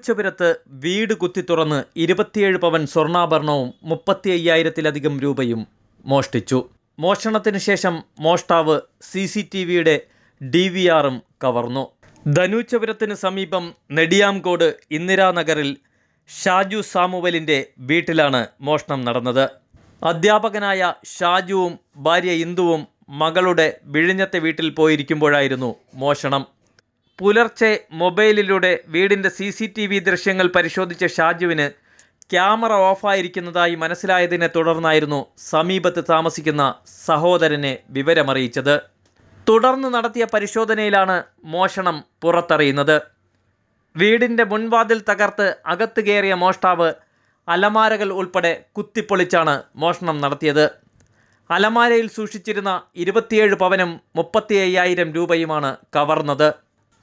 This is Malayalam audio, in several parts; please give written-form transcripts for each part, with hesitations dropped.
ധനൂച്ചപുരത്ത് വീട് കുത്തിത്തുറന്ന് 27 പവൻ സ്വർണ്ണാഭരണവും 35,000-ലധികം രൂപയും മോഷ്ടിച്ചു. മോഷണത്തിന് ശേഷം മോഷ്ടാവ് CCTVയുടെ DVRും കവർന്നു. ധനൂച്ചപുരത്തിന് സമീപം നെടിയാംകോട് ഇന്ദിരാനഗറിൽ ഷാജു സാമുവലിൻ്റെ വീട്ടിലാണ് മോഷണം നടന്നത്. അധ്യാപകനായ ഷാജുവും ഭാര്യ ഇന്ദുവും മകളുടെ വിഴിഞ്ഞത്തെ വീട്ടിൽ പോയിരിക്കുമ്പോഴായിരുന്നു മോഷണം. പുലർച്ചെ മൊബൈലിലൂടെ വീടിൻ്റെ CCTV ദൃശ്യങ്ങൾ പരിശോധിച്ച ഷാജുവിന് ക്യാമറ ഓഫായിരിക്കുന്നതായി മനസ്സിലായതിനെ തുടർന്നായിരുന്നു സമീപത്ത് താമസിക്കുന്ന സഹോദരനെ വിവരമറിയിച്ചത്. തുടർന്ന് നടത്തിയ പരിശോധനയിലാണ് മോഷണം പുറത്തറിയുന്നത്. വീടിൻ്റെ മുൻവാതിൽ തകർത്ത് അകത്ത് കയറിയ മോഷ്ടാവ് അലമാരകൾ ഉൾപ്പെടെ കുത്തിപ്പൊളിച്ചാണ് മോഷണം നടത്തിയത്. അലമാരയിൽ സൂക്ഷിച്ചിരുന്ന 27 പവനും 35,000 രൂപയുമാണ് കവർന്നത്.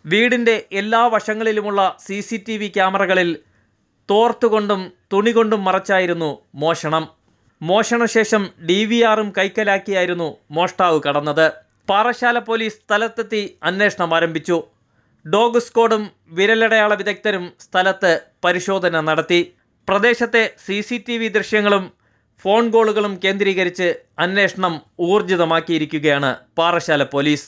വീടിൻ്റെ എല്ലാ വശങ്ങളിലുമുള്ള CCTV ക്യാമറകളിൽ തോർത്തുകൊണ്ടും തുണി കൊണ്ടും മറച്ചായിരുന്നു മോഷണം. മോഷണശേഷം DVRും കൈക്കലാക്കിയായിരുന്നു മോഷ്ടാവ് കടന്നത്. പാറശാല പോലീസ് സ്ഥലത്തെത്തി അന്വേഷണം ആരംഭിച്ചു. ഡോഗ് സ്ക്വാഡും വിരലടയാള വിദഗ്ധരും സ്ഥലത്ത് പരിശോധന നടത്തി. പ്രദേശത്തെ CCTV ദൃശ്യങ്ങളും ഫോൺ കോളുകളും കേന്ദ്രീകരിച്ച് അന്വേഷണം ഊർജിതമാക്കിയിരിക്കുകയാണ് പാറശാല പോലീസ്.